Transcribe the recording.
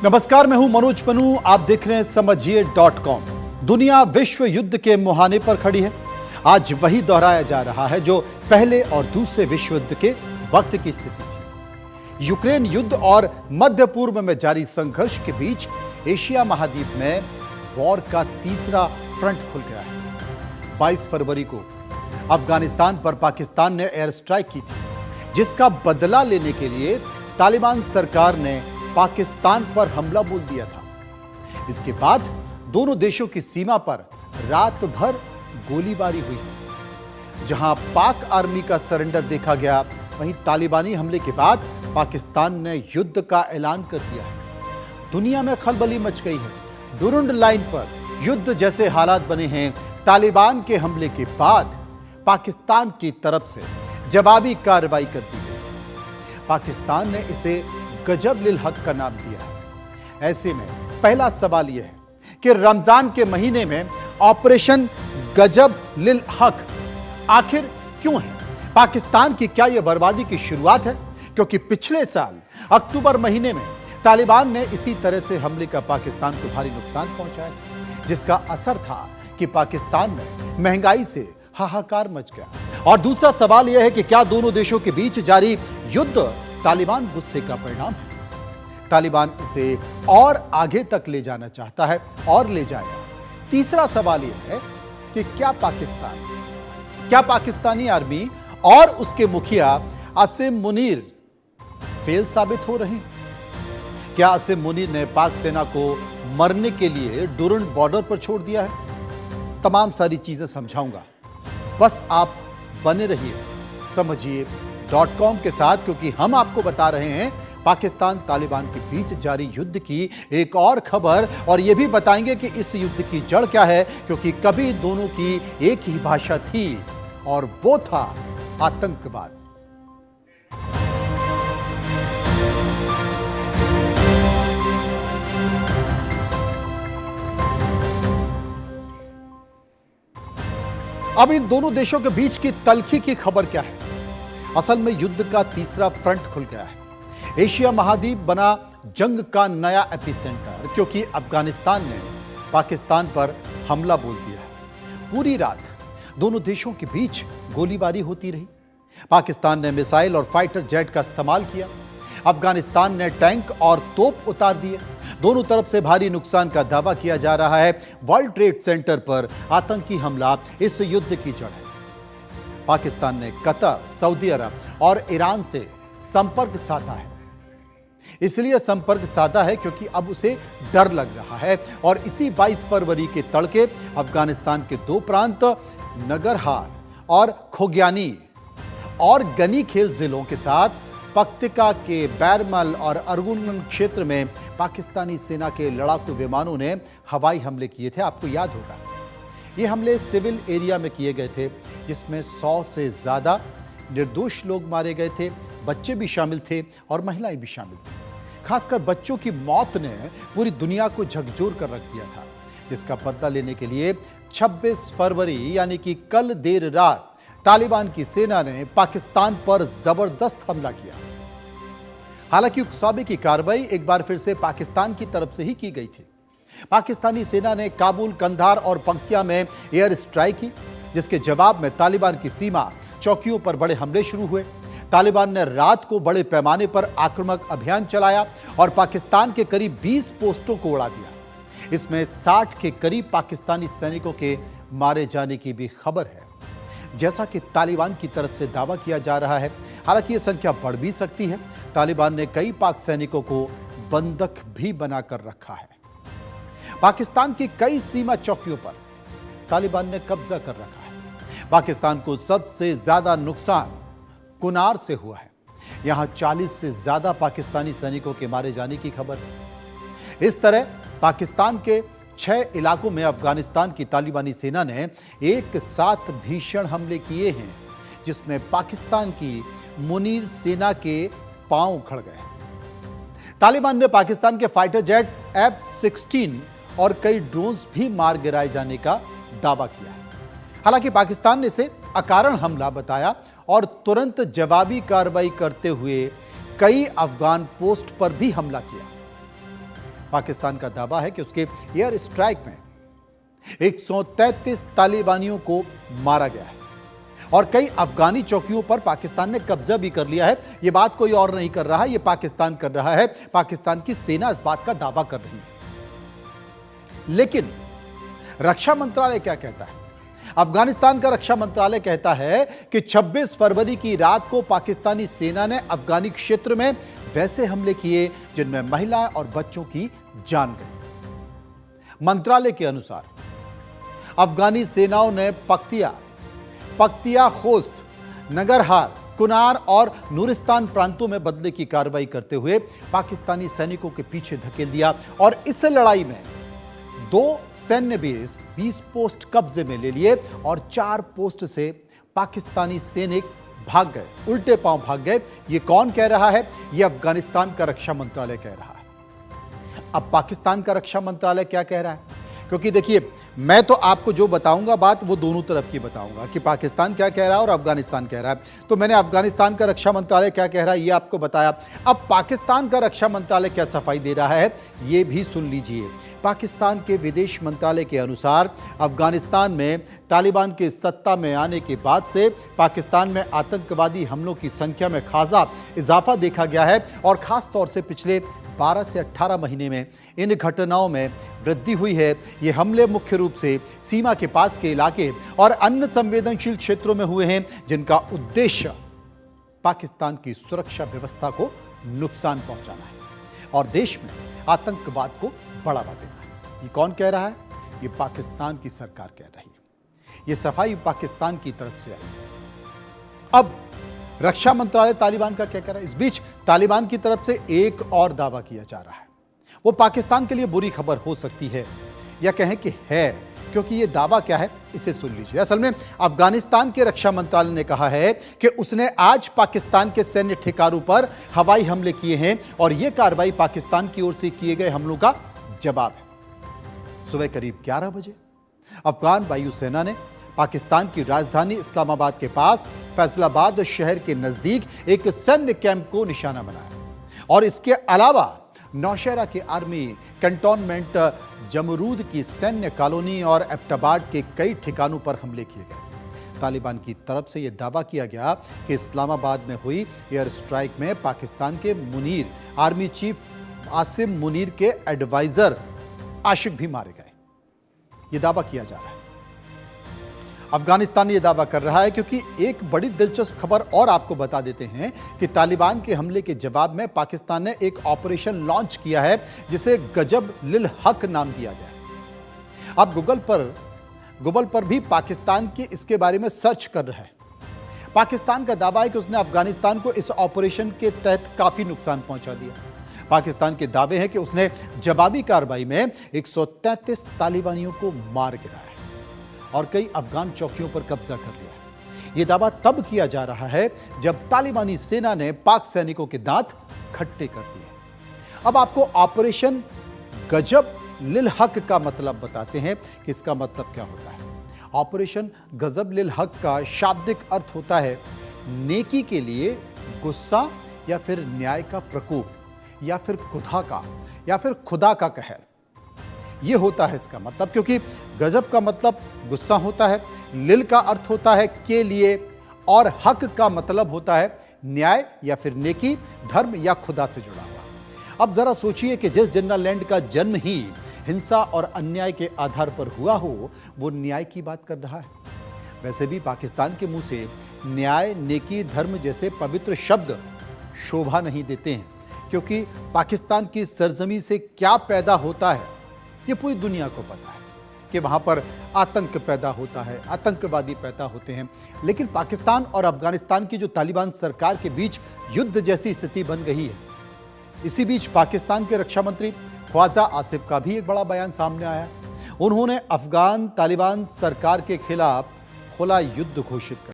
नमस्कार, मैं हूं मनोज पनू। आप देख रहे हैं समझिए.com। दुनिया विश्व युद्ध के मुहाने पर खड़ी है। आज वही दोहराया जा रहा है जो पहले और दूसरे विश्व युद्ध के वक्त की स्थिति थी। यूक्रेन युद्ध और मध्य पूर्व में जारी संघर्ष के बीच एशिया महाद्वीप में वॉर का तीसरा फ्रंट खुल गया है। 22 फरवरी को अफगानिस्तान पर पाकिस्तान ने एयर स्ट्राइक की थी, जिसका बदला लेने के लिए तालिबान सरकार ने पाकिस्तान पर हमला बोल दिया था। इसके बाद दोनों देशों की सीमा पर रात भर गोलीबारी हुई। जहां पाक आर्मी का सरेंडर देखा गया, वहीं तालिबानी हमले के बाद पाकिस्तान ने युद्ध का ऐलान कर दिया है। दुनिया में खलबली मच गई है। डुरुंड लाइन पर युद्ध जैसे हालात बने हैं। तालिबान के हमले के बाद पाकिस्तान की तरफ से जवाबी कार्रवाई कर दी गई। पाकिस्तान ने इसे गजब लिल हक का नाम दिया है। ऐसे में पहला सवाल यह है कि रमजान के महीने में ऑपरेशन गजब लिल हक आखिर क्यों है? पाकिस्तान की क्या यह बर्बादी की शुरुआत है? क्योंकि पिछले साल अक्टूबर महीने में तालिबान ने इसी तरह से हमले का पाकिस्तान को भारी नुकसान पहुंचाया, जिसका असर था कि पाकिस्तान में महंगाई से हाहाकार मच गया। और दूसरा सवाल यह है कि क्या दोनों देशों के बीच जारी युद्ध तालिबान गुस्से का परिणाम है? तालिबान इसे और आगे तक ले जाना चाहता है और ले जाएगा। तीसरा सवाल यह है कि क्या पाकिस्तानी आर्मी और उसके मुखिया आसिम मुनीर फेल साबित हो रहे हैं? क्या आसिम मुनीर ने पाक सेना को मरने के लिए डुरुंड बॉर्डर पर छोड़ दिया है? तमाम सारी चीजें समझाऊंगा, बस आप बने रहिए समझिए.com के साथ, क्योंकि हम आपको बता रहे हैं पाकिस्तान तालिबान के बीच जारी युद्ध की एक और खबर, और यह भी बताएंगे कि इस युद्ध की जड़ क्या है, क्योंकि कभी दोनों की एक ही भाषा थी और वो था आतंकवाद। अब इन दोनों देशों के बीच की तल्खी की खबर क्या है? असल में युद्ध का तीसरा फ्रंट खुल गया है। एशिया महाद्वीप बना जंग का नया एपिसेंटर, क्योंकि अफगानिस्तान ने पाकिस्तान पर हमला बोल दिया है। पूरी रात दोनों देशों के बीच गोलीबारी होती रही। पाकिस्तान ने मिसाइल और फाइटर जेट का इस्तेमाल किया। अफगानिस्तान ने टैंक और तोप उतार दिए। दोनों तरफ से भारी नुकसान का दावा किया जा रहा है। वर्ल्ड ट्रेड सेंटर पर आतंकी हमला इस युद्ध की जड़ है। पाकिस्तान ने कतर, सऊदी अरब और ईरान से संपर्क साधा है। इसलिए संपर्क साधा है क्योंकि अब उसे डर लग रहा है, और इसी 22 फरवरी के तड़के अफगानिस्तान के दो प्रांत नगरहार और खोग्यानी और गनी खेल जिलों के साथ पक्तिका के बैरमल और अरगुन क्षेत्र में पाकिस्तानी सेना के लड़ाकू विमानों ने हवाई हमले किए थे। आपको याद होगा, ये हमले सिविल एरिया में किए गए थे, जिसमें 100 से ज्यादा निर्दोष लोग मारे गए थे। बच्चे भी शामिल थे और महिलाएं भी शामिल थी। खासकर बच्चों की मौत ने पूरी दुनिया को झकझोर कर रख दिया था, जिसका बदला लेने के लिए 26 फरवरी यानी कि कल देर रात तालिबान की सेना ने पाकिस्तान पर जबरदस्त हमला किया। हालांकि उकसावे की कार्रवाई एक बार फिर से पाकिस्तान की तरफ से ही की गई थी। पाकिस्तानी सेना ने काबुल, कंधार और पंक्तिया में एयर स्ट्राइक की, जिसके जवाब में तालिबान की सीमा चौकियों पर बड़े हमले शुरू हुए। तालिबान ने रात को बड़े पैमाने पर आक्रामक अभियान चलाया और पाकिस्तान के करीब 20 पोस्टों को उड़ा दिया। इसमें 60 के करीब पाकिस्तानी सैनिकों के मारे जाने की भी खबर है, जैसा कि तालिबान की तरफ से दावा किया जा रहा है। हालांकि यह संख्या बढ़ भी सकती है। तालिबान ने कई पाक सैनिकों को बंधक भी बनाकर रखा है। पाकिस्तान की कई सीमा चौकियों पर तालिबान ने कब्जा कर रखा है। पाकिस्तान को सबसे ज्यादा नुकसान कुनार से हुआ है। यहां 40 से ज्यादा पाकिस्तानी सैनिकों के मारे जाने की खबर है। इस तरह पाकिस्तान के 6 इलाकों में अफगानिस्तान की तालिबानी सेना ने एक साथ भीषण हमले किए हैं, जिसमें पाकिस्तान की मुनीर सेना के पांव उखड़ गए। तालिबान ने पाकिस्तान के फाइटर जेट F-16 और कई ड्रोन्स भी मार गिराए जाने का दावा किया है। हालांकि पाकिस्तान ने इसे अकारण हमला बताया और तुरंत जवाबी कार्रवाई करते हुए कई अफगान पोस्ट पर भी हमला किया। पाकिस्तान का दावा है कि उसके एयर स्ट्राइक में 133 तालिबानियों को मारा गया है और कई अफगानी चौकियों पर पाकिस्तान ने कब्जा भी कर लिया है। यह बात कोई और नहीं कर रहा है, यह पाकिस्तान कर रहा है। पाकिस्तान की सेना इस बात का दावा कर रही है। लेकिन रक्षा मंत्रालय क्या कहता है? अफगानिस्तान का रक्षा मंत्रालय कहता है कि 26 फरवरी की रात को पाकिस्तानी सेना ने अफगानी क्षेत्र में वैसे हमले किए जिनमें महिलाएं और बच्चों की जान गई। मंत्रालय के अनुसार अफगानी सेनाओं ने पख्तिया खोस्त, नगरहार, कुनार और नूरिस्तान प्रांतों में बदले की कार्रवाई करते हुए पाकिस्तानी सैनिकों के पीछे धकेल दिया और इस लड़ाई में 2 सैन्य बेस, 20 पोस्ट कब्जे में ले लिए और 4 पोस्ट से पाकिस्तानी सैनिक भाग गए, उल्टे पांव भाग गए। यह कौन कह रहा है? यह अफगानिस्तान का रक्षा मंत्रालय कह रहा है। अब पाकिस्तान का रक्षा मंत्रालय क्या कह रहा है? क्योंकि देखिए, मैं तो आपको जो बताऊंगा बात वो दोनों तरफ की बताऊंगा कि पाकिस्तान क्या कह रहा है और अफगानिस्तान कह रहा है। तो मैंने अफगानिस्तान का रक्षा मंत्रालय क्या कह रहा है ये आपको बताया। अब पाकिस्तान का रक्षा मंत्रालय क्या सफाई दे रहा है ये भी सुन लीजिए। पाकिस्तान के विदेश मंत्रालय के अनुसार अफगानिस्तान में तालिबान के सत्ता में आने के बाद से पाकिस्तान में आतंकवादी हमलों की संख्या में खासा इजाफा देखा गया है और खास तौर से पिछले 12 से 18 महीने में इन घटनाओं में वृद्धि हुई है। ये हमले मुख्य रूप से सीमा के पास के इलाके और अन्य संवेदनशील क्षेत्रों में हुए हैं जिनका उद्देश्य पाकिस्तान की सुरक्षा व्यवस्था को नुकसान पहुंचाना है और देश में आतंकवाद को बढ़ावा देना है। ये कौन कह रहा है? ये पाकिस्तान की सरकार कह रही है। ये सफाई पाकिस्तान की तरफ से आई है। अब रक्षा मंत्रालय तालिबान का क्या कह रहा है? इस बीच तालिबान की तरफ से एक और दावा किया जा रहा है। वो पाकिस्तान के लिए बुरी खबर हो सकती है या कहें कि है, क्योंकि ये दावा क्या है इसे सुन लीजिए। असल में अफगानिस्तान के रक्षा मंत्रालय ने कहा है कि उसने आज पाकिस्तान के सैन्य ठिकानों पर हवाई हमले किए हैं और यह कार्रवाई पाकिस्तान की ओर से किए गए हमलों का जवाब है। सुबह करीब 11 बजे अफगान वायुसेना ने पाकिस्तान की राजधानी इस्लामाबाद के पास फैसलाबाद शहर के नजदीक एक सैन्य कैंप को निशाना बनाया और इसके अलावा नौशहरा के आर्मी कैंटोनमेंट, जमरूद की सैन्य कॉलोनी और एबटाबाद के कई ठिकानों पर हमले किए गए। तालिबान की तरफ से यह दावा किया गया कि इस्लामाबाद में हुई एयर स्ट्राइक में पाकिस्तान के मुनीर, आर्मी चीफ आसिम मुनीर के एडवाइजर आशिक भी मारे गए। यह दावा किया जा रहा है। अफगानिस्तान ये दावा कर रहा है क्योंकि एक बड़ी दिलचस्प खबर और आपको बता देते हैं कि तालिबान के हमले के जवाब में पाकिस्तान ने एक ऑपरेशन लॉन्च किया है जिसे गजब लिल हक नाम दिया गया। अब गूगल पर भी पाकिस्तान के इसके बारे में सर्च कर रहा है। पाकिस्तान का दावा है कि उसने अफगानिस्तान को इस ऑपरेशन के तहत काफी नुकसान पहुंचा दिया। पाकिस्तान के दावे हैं कि उसने जवाबी कार्रवाई में 133 तालिबानियों को मार गिराया और कई अफगान चौकियों पर कब्जा कर लिया। यह दावा तब किया जा रहा है जब तालिबानी सेना ने पाक सैनिकों के दांत खट्टे कर दिए। अब आपको ऑपरेशन गजब लिल हक का मतलब बताते हैं कि इसका मतलब क्या होता है। ऑपरेशन गजब लिल हक का शाब्दिक अर्थ होता है नेकी के लिए गुस्सा या फिर न्याय का प्रकोप या फिर खुदा का कहर। यह होता है इसका मतलब, क्योंकि गजब का मतलब गुस्सा होता है, लिल का अर्थ होता है के लिए और हक का मतलब होता है न्याय या फिर नेकी, धर्म या खुदा से जुड़ा हुआ। अब जरा सोचिए कि जिस जनरल का जन्म ही हिंसा और अन्याय के आधार पर हुआ हो, वो न्याय की बात कर रहा है। वैसे भी पाकिस्तान के मुंह से न्याय, नेकी, धर्म जैसे पवित्र शब्द शोभा नहीं देते हैं, क्योंकि पाकिस्तान की सरजमी से क्या पैदा होता है ये पूरी दुनिया को पता है कि वहां पर आतंक पैदा होता है, आतंकवादी पैदा होते हैं। लेकिन पाकिस्तान और अफगानिस्तान की जो तालिबान सरकार के बीच युद्ध जैसी स्थिति बन गई है, इसी बीच पाकिस्तान के रक्षा मंत्री ख्वाजा आसिफ का भी एक बड़ा बयान सामने आया। उन्होंने अफगान तालिबान सरकार के खिलाफ खुला युद्ध घोषित कर